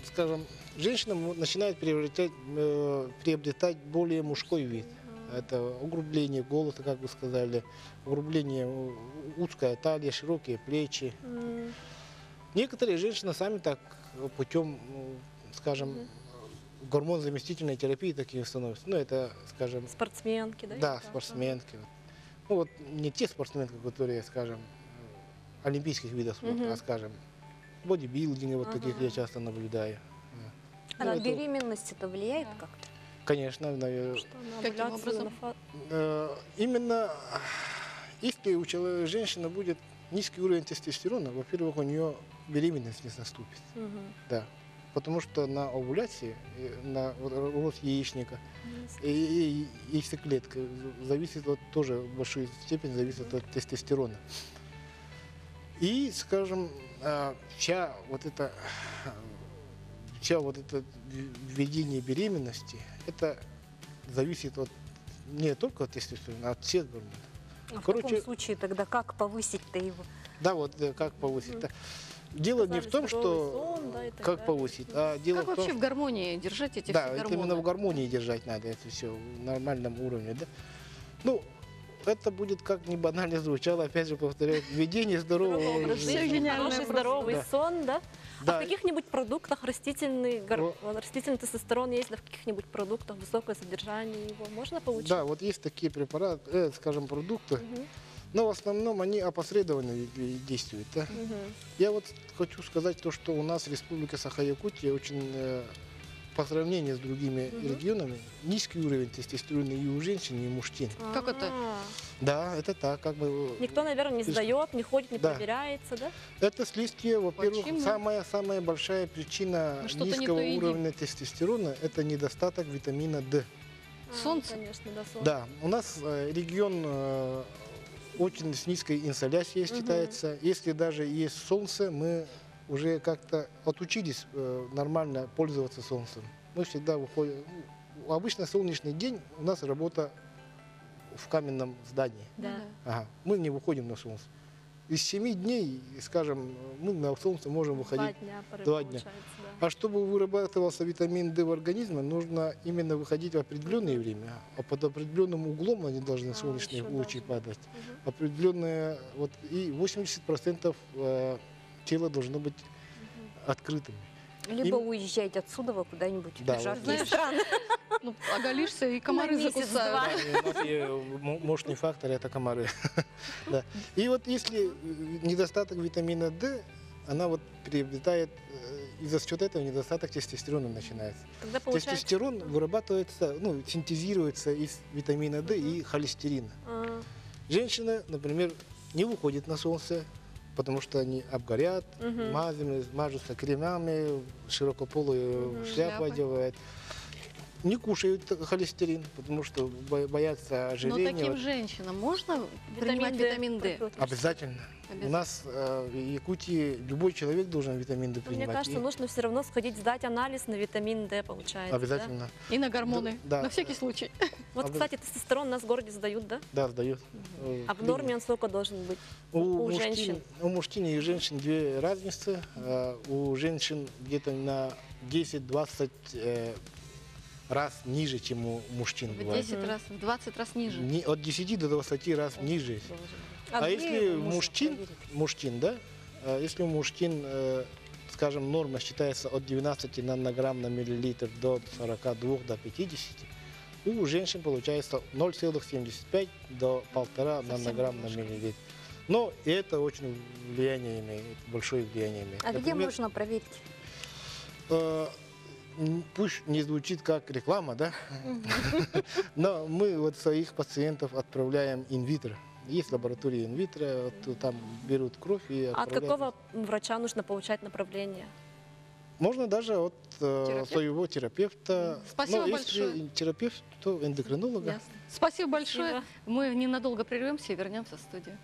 скажем, женщина начинает приобретать более мужской вид. Это угрубление голоса, как вы сказали, угрубление, узкая талия, широкие плечи. Некоторые женщины сами так путем, скажем, гормон-заместительной терапии такие становятся. Ну, это, скажем, Спортсменки, да? да, спортсменки. Ну, вот не те спортсменки, которые, скажем, олимпийских видов спорта, а, скажем, бодибилдинга, вот таких я часто наблюдаю. А Ну, на это, беременность это влияет как-то? конечно, наверное, Что на Каким овуляцию, образом? именно если у женщины будет низкий уровень тестостерона, во-первых, у нее беременность не наступит. Да. Потому что на овуляции, на рост яичника и яйцеклетка зависит тоже в большой степени зависит от тестостерона. И, скажем, вся вот эта вся вот это введение беременности, это зависит не только от тестостерона, а от всех гормонов. В таком случае тогда как повысить-то его? Да, вот как повысить. Дело не в том, что сон, да, и так как далее. повысить, а дело Как в том, вообще в гармонии держать эти да, все это гормоны? именно в гармонии держать надо это все в нормальном уровне, да. Ну, это будет, как ни банально звучало, опять же повторяю, введение здорового Здоровый образ жизни. жизни, Гениальная хороший, просто. здоровый Да. сон, да? Да. А в каких-нибудь продуктах растительный тестостерон есть, ли в каких-нибудь продуктах высокое содержание его можно получить? Да, вот есть такие препараты, скажем, продукты, Мгм. но в основном они опосредованно действуют. Да? Мгм. Я вот хочу сказать то, что у нас Республика Саха-Якутия очень, по сравнению с другими Мгм. регионами, низкий уровень тестостерона и у женщин, и у мужчин. Как это? А, Да, это так, как бы. Никто, наверное, не сдает, не ходит, не Да. проверяется, да? Это следствие, во-первых, Почему? самая большая причина Мы что-то не низкого то едим. уровня тестостерона – это недостаток витамина D. А, Солнце? конечно, да, солнце. Да, у нас регион очень с низкой инсоляцией Мгм. считается. Если даже есть солнце, мы уже как-то отучились нормально пользоваться солнцем. Мы всегда выходим. Обычно солнечный день у нас работа в каменном здании. Да. Ага. Мы не выходим на солнце. Из 7 дней, скажем, мы на солнце можем выходить. 2 дня поры, 2 дня. получается, да. А чтобы вырабатывался витамин D в организме, нужно именно выходить в определенное время, а под определенным углом они должны солнечные еще лучи должны. падать. Мгм. Определенные, вот, и 80% тела должно быть открытым. Либо Им- уезжать отсюда куда-нибудь Да, в вот жаркие знаешь, страны. Ну, оголишься, и комары месяц-два. закусают. У нас мощный фактор – это комары. Да. И вот если недостаток витамина D, она вот приобретает, и за счет этого недостаток тестостерона начинается. Тогда получается... Тестостерон вырабатывается, ну, синтезируется из витамина D и холестерина. А, Женщины, например, не выходят на солнце, потому что они обгорят, Мгм. мажутся кремами, широкополую Мгм. шляпу Шляпы. одевают. Не кушают холестерин, потому что боятся Но ожирения. таким Вот. женщинам можно витамин принимать D витамин D? профилактически. Обязательно. У Обязательно. нас в Якутии любой человек должен витамин D Но Мне принимать. кажется, И нужно все равно сходить сдать анализ на витамин D, получается. обязательно. И на гормоны. Да. На всякий случай. Да? Вот, Обяз- кстати, тестостерон у нас в городе сдают, да? Да, сдает. А в норме он сколько должен быть? у женщин? У мужчин и женщин две разницы. У женщин где-то на 10-20 раз ниже, чем у мужчин В бывает. 10 раз, в 20 раз ниже. От 10 до 20 раз ниже. А где если его можно мужчин, проверить? да, если у мужчин, скажем, норма считается от 12 нанограмм на миллилитр до 42 до 50, у женщин получается 0,75 до 1,5 нанограмм на миллилитр. Но это очень влияние имеет, большое влияние имеет. А где Например, можно проверить? Пусть не звучит как реклама, да? Но мы вот своих пациентов отправляем инвитро. Есть лаборатория инвитро, вот там берут кровь и А от отправляют. какого врача нужно получать направление? Можно даже от Терапевт? своего терапевта. Спасибо Но если большое. терапевт, то эндокринолога. Ясно. Спасибо большое. Спасибо. Мы ненадолго прервемся и вернемся в студию.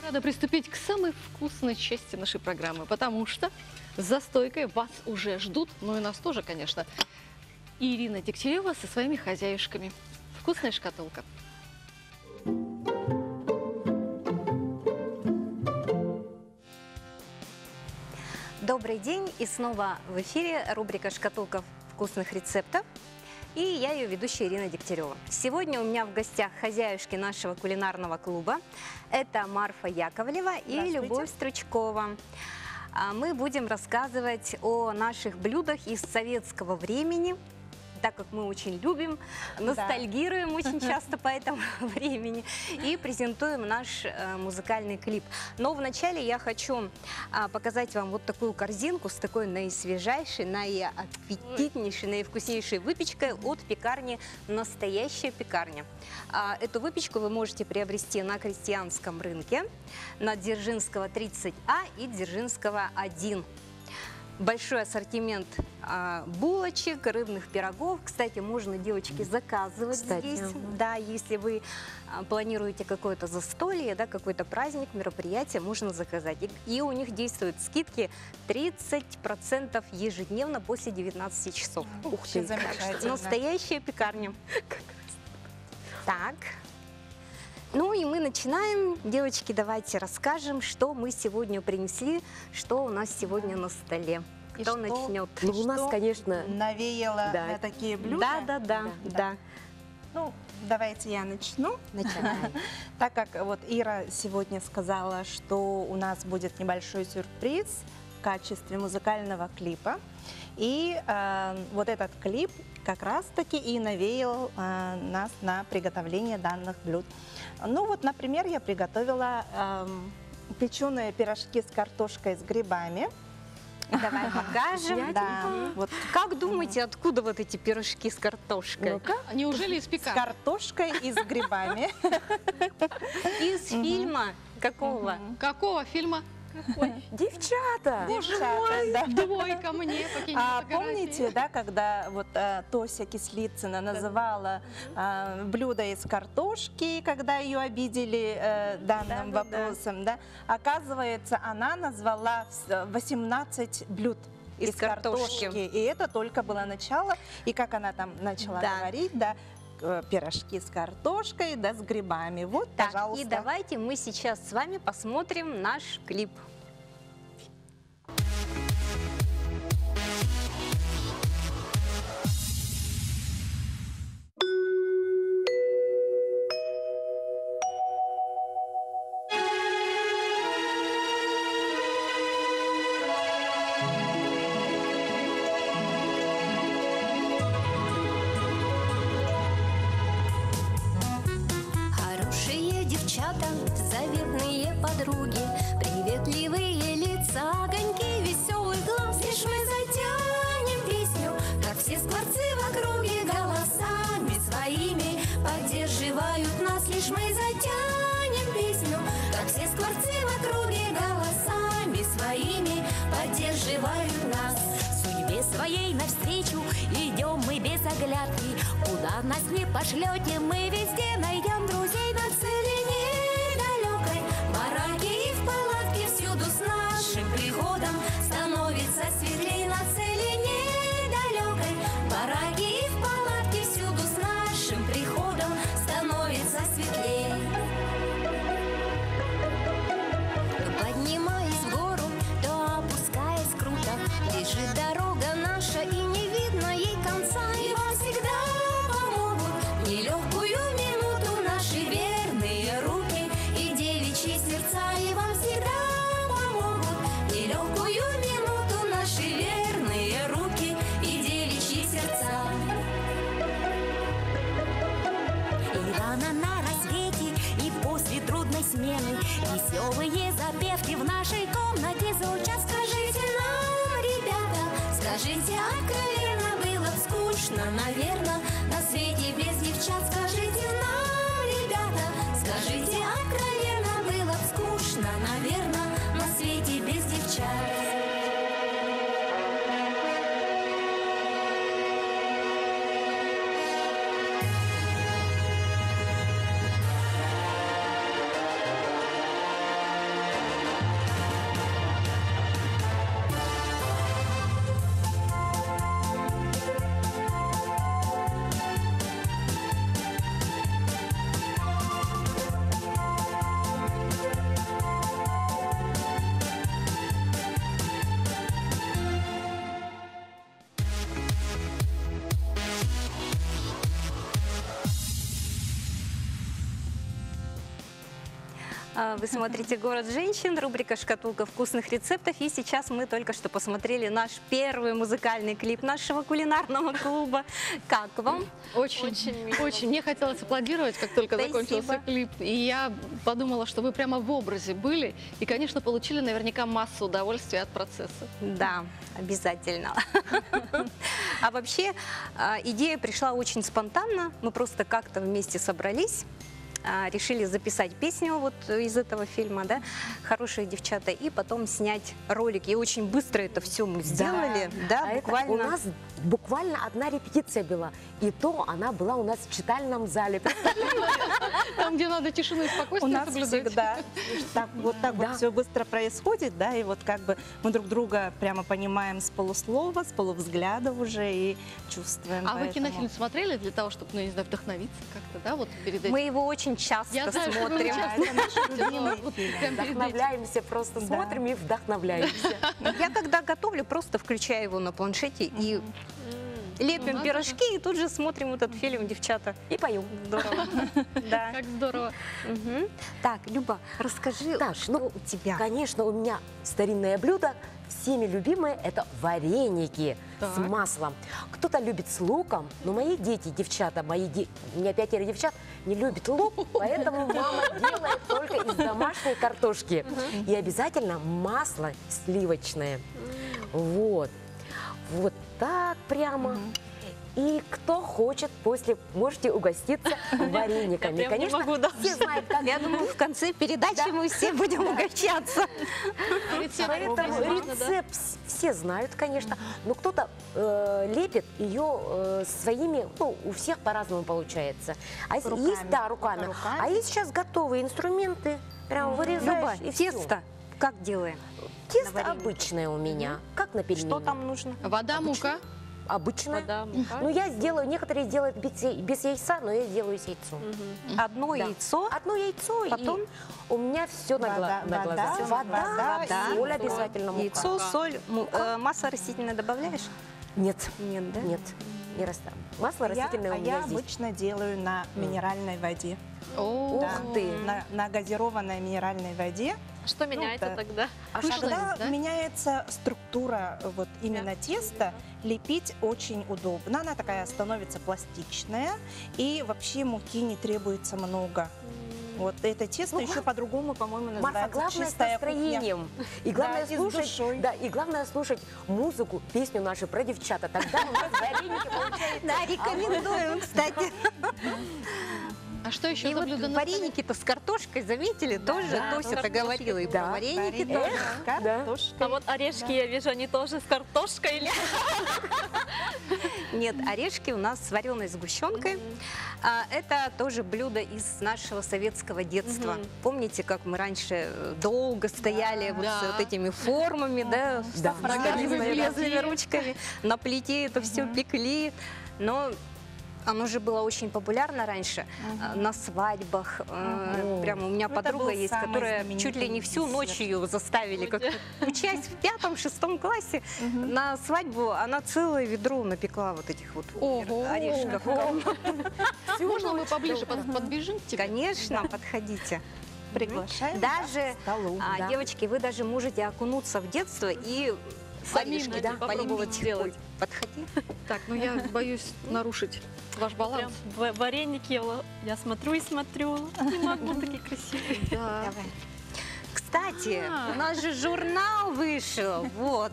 Рада приступить к самой вкусной части нашей программы, потому что за стойкой вас уже ждут, ну и нас тоже, конечно, Ирина Дегтярева со своими хозяюшками. Вкусная шкатулка. Добрый день, и снова в эфире рубрика «Шкатулка вкусных рецептов». И я ее ведущая Ирина Дегтярева. Сегодня у меня в гостях хозяюшки нашего кулинарного клуба. Это Марфа Яковлева и Здравствуйте. Любовь Стручкова. Мы будем рассказывать о наших блюдах из советского времени, так как мы очень любим, ностальгируем очень часто по этому времени и презентуем наш музыкальный клип. Но вначале я хочу показать вам вот такую корзинку с такой наисвежайшей, наиаппетитнейшей, наивкуснейшей выпечкой от пекарни «Настоящая пекарня». Эту выпечку вы можете приобрести на крестьянском рынке, на Дзержинского 30А и Дзержинского 1. большой ассортимент булочек, рыбных пирогов. Кстати, можно, девочки, заказывать здесь. Да, если вы планируете какое-то застолье, да, какой-то праздник, мероприятие, можно заказать. И у них действуют скидки 30% ежедневно после 19 часов. Ух ты, замечательно. Настоящая пекарня. Так. Ну и мы начинаем. Девочки, давайте расскажем, что мы сегодня принесли, что у нас сегодня на столе. И Кто что- начнет? Ну, у нас, конечно, навеяло Да. на такие блюда. Да. Ну, давайте я начну. Начинаем. Так как вот Ира сегодня сказала, что у нас будет небольшой сюрприз в качестве музыкального клипа. И вот этот клип как раз-таки и навеял нас на приготовление данных блюд. Ну вот, например, я приготовила печеные пирожки с картошкой с грибами. Давай покажем. Да, вот Как думаете, откуда вот эти пирожки с картошкой? Неужели из с пекарни? картошкой и с грибами. Из фильма какого? Какого фильма? девчата! Девчата, да. Двойка мне, покиньте фотографии. Помните, да, когда вот Тося Кислицына называла блюдо из картошки, когда ее обидели данным вопросом, да? Оказывается, она назвала 18 блюд Из картошки. И это только было начало. И как она там начала Да. говорить, да, пирожки с картошкой, да, с грибами. Вот, Так, пожалуйста. и давайте мы сейчас с вами посмотрим наш клип. Хорошие девчата, заветные подруги, приветливые лица, огоньки веселых глаз. Лишь мы затянем песню, как все скворцы в округе, голосами своими поддерживают нас. Лишь мы затянем песню, как все скворцы в округе, голосами своими поддерживают нас. Судьбе своей навстречу идем мы без оглядки. Куда нас не пошлете, мы везде найдем друзей на целине далекой. Бараки и в палатке всюду с нашим приходом становится светлей на целине далекой. Бараки и в палатке всюду с нашим приходом становится светлей. Поднимаясь в гору, то опускаясь круто, лежит дорога наша и не видно ей конца. И вам всегда помогут нелегкую минуту наши верные руки и девичьи сердца. И вам всегда помогут нелегкую минуту наши верные руки и девичьи сердца. И рано на рассвете, и после трудной смены веселые запевки в нашей комнате звучат. Скажите нам, ребята, скажите откровенно, было б скучно, наверное, на свете без девчат. Скажите нам, ребята, скажите откровенно, было б скучно, наверное, на свете без девчат. Вы смотрите «Город женщин», рубрика «Шкатулка вкусных рецептов». И сейчас мы только что посмотрели наш первый музыкальный клип нашего кулинарного клуба. Как вам? Очень мило. очень. Мне хотелось аплодировать, как только Спасибо. закончился клип. И я подумала, что вы прямо в образе были. И, конечно, получили наверняка массу удовольствия от процесса. Да, обязательно. А вообще, идея пришла очень спонтанно. Мы просто как-то вместе собрались решили записать песню вот из этого фильма, да, «Хорошие девчата», и потом снять ролик. И очень быстро это все мы сделали, да, А это буквально. у нас буквально одна репетиция была. И то она была у нас в читальном зале. Там, где надо тишину и У спокойствие нас соблюдать. всегда вот так Да. вот все быстро происходит, да, и вот как бы мы друг друга прямо понимаем с полуслова, с полувзгляда уже и чувствуем. А вы поэтому- кинофильм смотрели для того, чтобы, ну, не знаю, вдохновиться как-то, да, вот перед этим? Мы его очень часто Я знаю, что вы смотрим. часто смотрите, но вот прям перед этим. Вдохновляемся, просто Да. смотрим и вдохновляемся. Я когда готовлю, просто включаю его на планшете и лепим надо пирожки, и тут же смотрим этот фильм, девчата. И поем. Здорово. Да. Как здорово. Мгм. Так, Люба, расскажи, Так, что ну, у тебя? Конечно, у меня старинное блюдо, всеми любимое, это вареники Так. с маслом. Кто-то любит с луком, но мои дети, девчата, у меня 5 девчат, не любят лук, поэтому мама делает только из домашней картошки. И обязательно масло сливочное. Вот. Вот так прямо. И кто хочет после, можете угоститься варениками. Я прям не Конечно, могу даже. все знают, как Я думаю, в конце передачи мы все будем угощаться. Рецепт Поэтому можно, да? рецепт все знают, конечно, но кто-то лепит ее своими, ну, у всех по-разному получается. А есть, Руками. есть, да, руками. Руками. А есть сейчас готовые инструменты, прям Люба, вырезаешь и всё. тесто как делаем? Тесто на варенье. обычное у меня, как на пельмени. Что там нужно? Вода, мука. Обычное. Вода, мука. Ну, я сделаю, некоторые делают без яйца, но я делаю с яйцом. Одно Да. яйцо. Одно яйцо, Потом и у меня все на вода, глазах. вода, Вода, вода, соль яйцо. обязательно, мука. Яйцо, соль, масло растительное добавляешь? Нет, Нет, да? нет, не растам. Масло растительное Я, у меня я здесь. обычно делаю на минеральной воде. О, Ух ты! На газированной минеральной воде. Что меняется да. тогда? А Вышло шагда- здесь, да? Меняется структура вот именно теста, лепить очень удобно. Она такая становится пластичная, и вообще муки не требуется много. Вот это тесто Ну, еще по-другому, по-моему, Марфа, называется главное с чистая кухня. настроением. И главное Да, и с слушать, душой. да, и главное слушать музыку, песню нашу про девчата. Тогда у нас вареники получаются. Да, рекомендуем, кстати. а что еще И за вот блюдо на столе? вареники-то с картошкой, заметили, тоже да, Тося-то картошкой говорила, и да. про вареники Вареники, тоже. картошкой. А вот орешки, я вижу, они тоже с картошкой или... Нет, орешки у нас с вареной сгущенкой. Это тоже блюдо из нашего советского детства. Помните, как мы раньше долго стояли вот Да. с вот этими формами, да, с Да. маргариновыми лезвиями, ручками, на плите это все пекли. Но оно же было очень популярно раньше на свадьбах. Прямо у меня Это подруга был есть, самый которая знаменитый чуть ли не всю десерт. ночь ее заставили как участь в 5-6 классе. На свадьбу она целое ведро напекла вот этих вот Ого. орешков. Можно мы поближе подбежим к тебе? Конечно, подходите. Приглашаем Даже, вас к столу. да. девочки, вы даже можете окунуться в детство и Самим орешки, да, попробовать сделать. Подходи. Так, ну я боюсь нарушить ваш Прям баланс. вареники, я смотрю и смотрю. Не могу, такие красивые. Да. Давай. Кстати, А. у нас же журнал вышел, вот,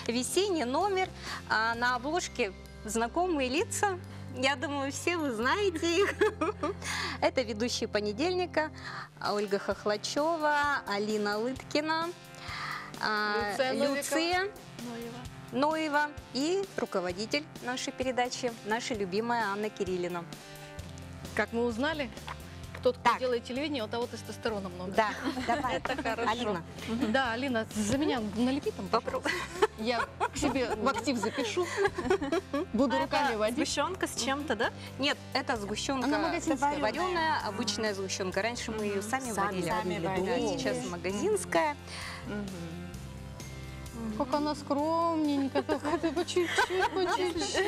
весенний номер, на обложке знакомые лица. Я думаю, все вы знаете их. Это ведущие понедельника Ольга Хохлачева, Алина Лыткина, Люция Ноева и руководитель нашей передачи, наша любимая Анна Кириллина. Как мы узнали, тот, кто Так. делает телевидение, у того тестостерона много. Да, давай, Это хорошо. Алина. Да, Алина, за меня налепи там, попробуй. Я к себе в актив запишу. Буду руками водить. Сгущенка с чем-то, да? Нет, это сгущенка Она магазинская. вареная, обычная сгущенка. Раньше мы ее сами варили. сами варили. Сейчас магазинская. Как она скромненькая, такая, по чуть-чуть, по чуть-чуть.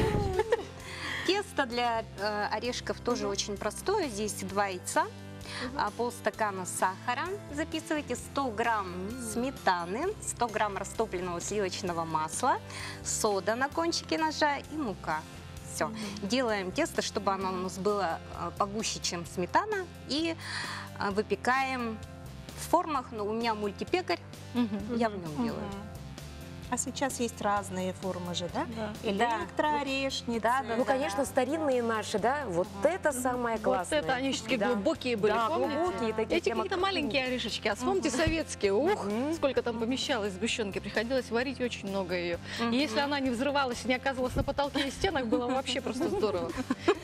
Тесто для орешков тоже очень простое. Здесь 2 яйца, полстакана сахара. Записывайте 100 грамм сметаны, 100 грамм растопленного сливочного масла, сода на кончике ножа и мука. Все. Делаем тесто, чтобы оно у нас было погуще, чем сметана. И выпекаем в формах. Но у меня мультипекарь, я в нем делаю. А сейчас есть разные формы же, да? Да. Электро-орешницы. Ну, конечно, старинные наши, да, вот это самое Вот классное. это они такие Да. глубокие были, Да, помните? глубокие такие. Эти прямо какие-то маленькие орешечки, а вспомните советские. Ух, Мгм. сколько там помещалось сгущенки. Приходилось варить очень много ее. И если она не взрывалась и не оказывалась на потолке и стенах, было вообще просто здорово.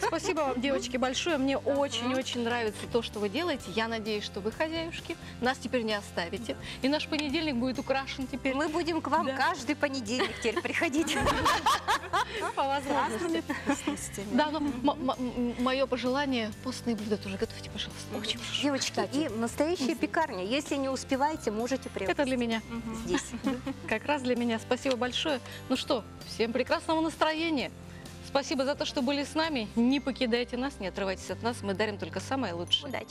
Спасибо вам, девочки, большое. Мне очень-очень нравится то, что вы делаете. Я надеюсь, что вы, хозяюшки, нас теперь не оставите. И наш понедельник будет украшен теперь Мы будем к вам каждый понедельник теперь приходить. по возможности. Да, но мое пожелание, постные блюда тоже готовьте, пожалуйста. Очень прошу. Девочки, и настоящая пекарня. Если не успеваете, можете приобрести. Это для меня. Здесь. Как раз для меня. Спасибо большое. Ну что, всем прекрасного настроения. Спасибо за то, что были с нами. Не покидайте нас, не отрывайтесь от нас. Мы дарим только самое лучшее. Удачи.